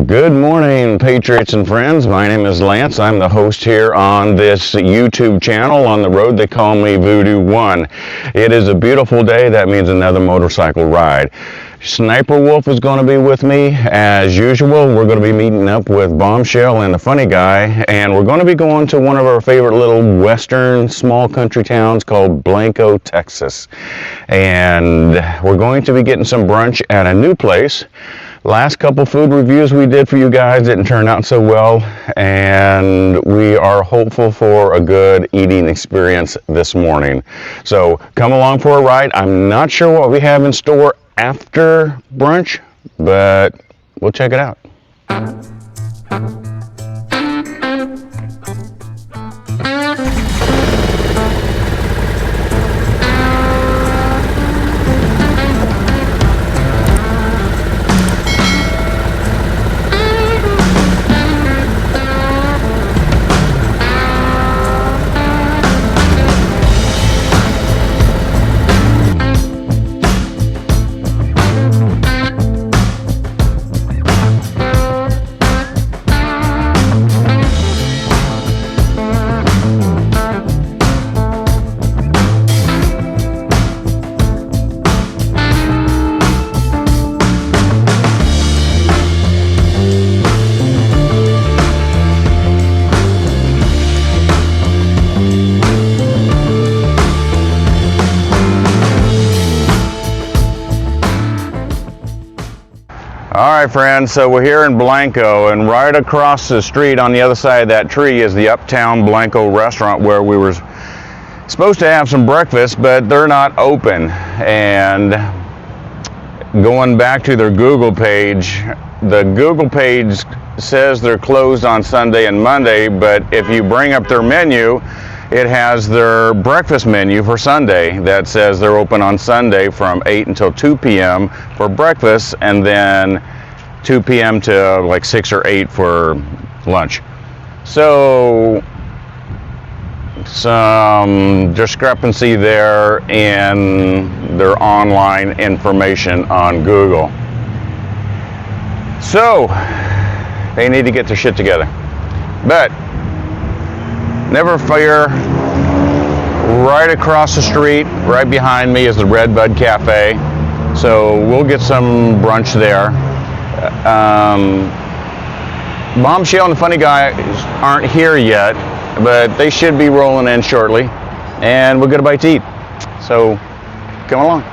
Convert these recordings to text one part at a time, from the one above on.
Good morning, Patriots and friends. My name is Lance. I'm the host here on this YouTube channel. On the road, they call me Voodoo One. It is a beautiful day. That means another motorcycle ride. Sniper Wolf is going to be with me as usual. We're going to be meeting up with Bombshell and the Funny Guy, and we're going to be going to one of our favorite little western small country towns called Blanco, Texas. And we're going to be getting some brunch at a new place. Last couple food reviews we did for you guys didn't turn out so well, and we are hopeful for a good eating experience this morning. So come along for a ride. I'm not sure what we have in store after brunch, but we'll check it out. Alright friends, so we're here in Blanco, and right across the street on the other side of that tree is the Uptown Blanco restaurant where we were supposed to have some breakfast, but they're not open. And going back to their Google page, the Google page says they're closed on Sunday and Monday, but if you bring up their menu, it has their breakfast menu for Sunday that says they're open on Sunday from 8 until 2 p.m. for breakfast, and then 2 p.m. to like 6 or 8 for lunch. So some discrepancy there in their online information on Google. So they need to get their shit together. But never fear, right across the street, right behind me is the Redbud Cafe. So we'll get some brunch there. Bombshell and the Funny Guy aren't here yet, but they should be rolling in shortly. And we'll get a bite to eat. So come along.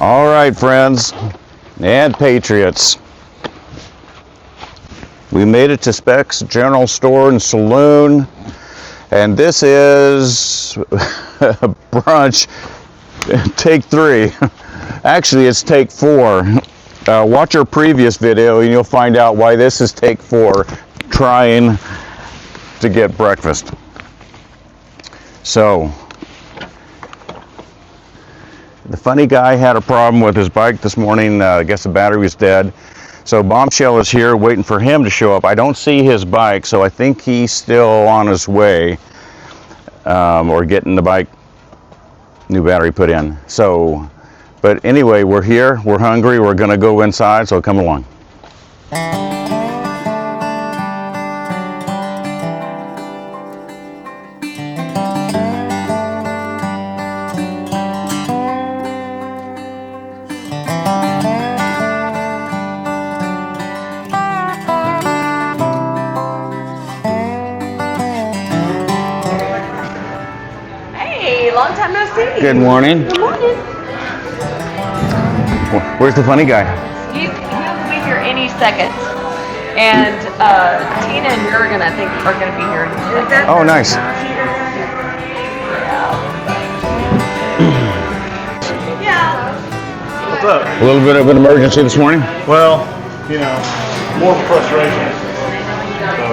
All right, friends and Patriots, we made it to Specs General Store and Saloon, and this is brunch take 3. Actually, it's take 4. Watch our previous video and you'll find out why this is take 4, trying to get breakfast. So the Funny Guy had a problem with his bike this morning. I guess the battery was dead. So Bombshell is here waiting for him to show up. I don't see his bike, so I think he's still on his way, or getting the bike new battery put in. So, but anyway, we're here, we're hungry, we're gonna go inside, so come along. Long time no see. Good morning. Good morning. Where's the funny guy? He'll be here any second. And Tina and Jurgen, I think, are going to be here any second. Oh, nice. Yeah. What's up? A little bit of an emergency this morning? Well, you know, more frustration. So,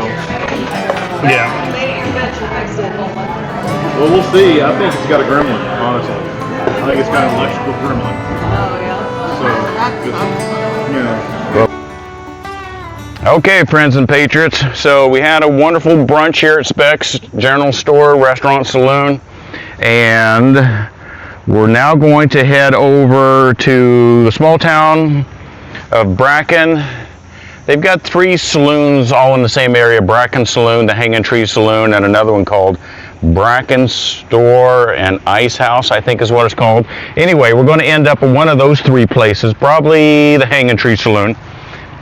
yeah. Well, we'll see. I think it's got a gremlin, honestly. I think it's got an electrical gremlin. Oh, yeah. So, you know. Okay, friends and patriots. So we had a wonderful brunch here at Specs General Store, Restaurant, Saloon. And we're now going to head over to the small town of Bracken. They've got 3 saloons all in the same area. Bracken Saloon, the Hanging Tree Saloon, and another one called Bracken Store and Ice House, I think is what it's called. Anyway, we're going to end up in one of those 3 places, probably the Hanging Tree Saloon.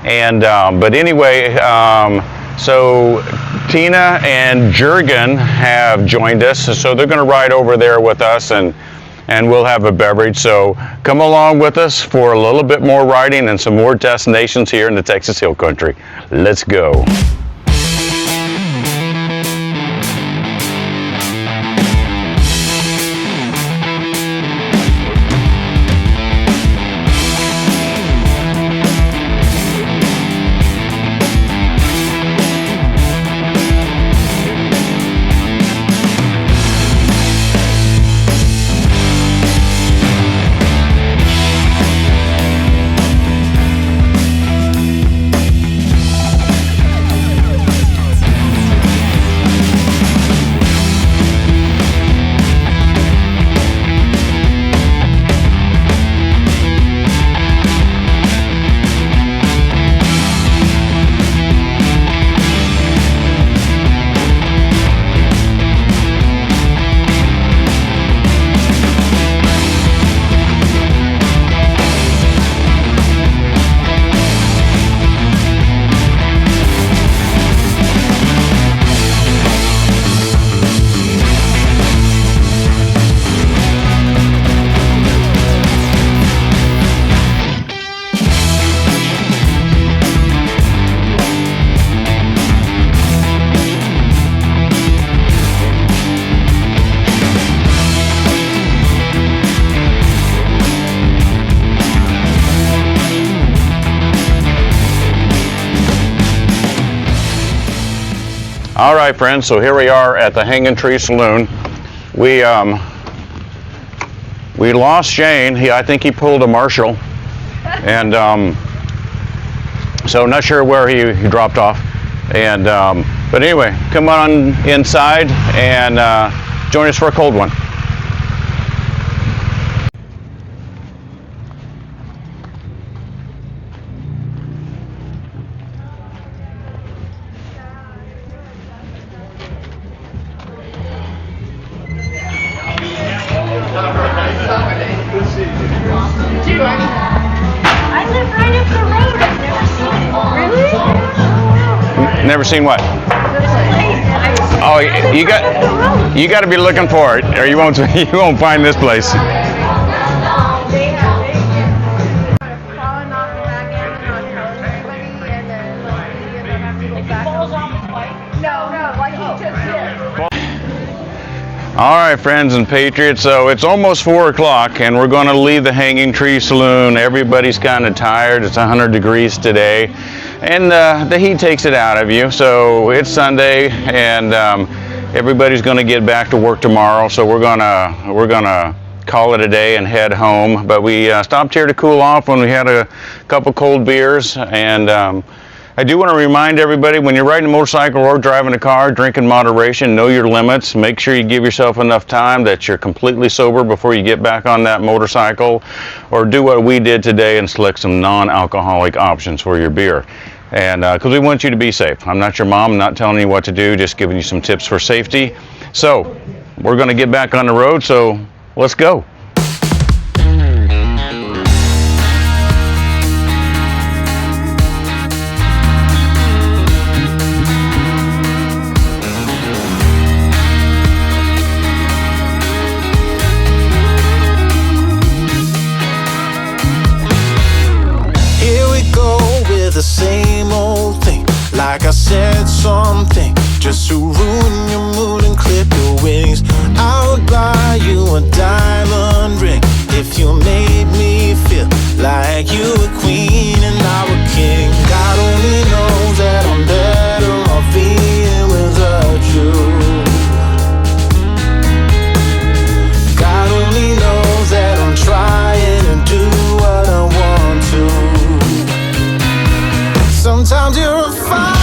And but anyway, so Tina and Jurgen have joined us, so they're going to ride over there with us, and we'll have a beverage. So come along with us for a little bit more riding and some more destinations here in the Texas Hill Country. Let's go. All right, friends, so here we are at the Hanging Tree Saloon. We lost Shane. I think he pulled a Marshall, and so not sure where he dropped off. And but anyway, come on inside and join us for a cold one. I live right up the road. I've never seen it. Really? Never seen what? Oh, you got to be looking for it, or you won't find this place. All right, friends and patriots, so it's almost 4 o'clock and we're going to leave the Hanging Tree Saloon. Everybody's kind of tired. It's 100 degrees today, and the heat takes it out of you. So it's Sunday, and everybody's going to get back to work tomorrow. So we're gonna call it a day and head home. But we stopped here to cool off when we had a couple cold beers, and I do want to remind everybody, when you're riding a motorcycle or driving a car, drink in moderation, know your limits. Make sure you give yourself enough time that you're completely sober before you get back on that motorcycle, or do what we did today and select some non-alcoholic options for your beer. And because we want you to be safe. I'm not your mom, I'm not telling you what to do, just giving you some tips for safety. So we're going to get back on the road, so let's go. The same old thing, like I said something just to ruin your mood and clip your wings. I would buy you a diamond ring if you made me feel like you were queen and I were king. God only knows that I'm better off being without you. God only knows that I'm trying to do what I want to. Sometimes you're a fire,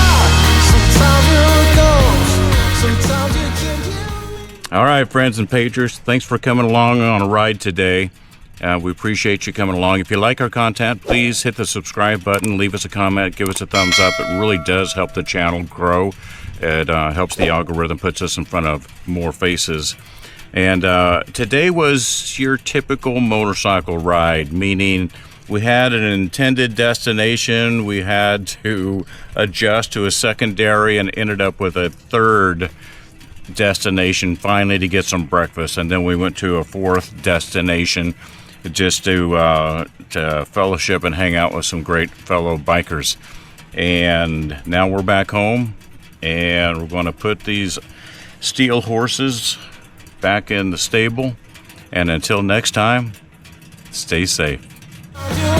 sometimes you're a ghost, sometimes you can hear. All right, friends and pagers, thanks for coming along on a ride today. We appreciate you coming along. If you like our content, please hit the subscribe button, leave us a comment, give us a thumbs up. It really does help the channel grow. It helps the algorithm, puts us in front of more faces. And today was your typical motorcycle ride, meaning we had an intended destination, we had to adjust to a secondary and ended up with a third destination finally to get some breakfast, and then we went to a fourth destination just to fellowship and hang out with some great fellow bikers. And now we're back home, and we're going to put these steel horses back in the stable, and until next time, stay safe. You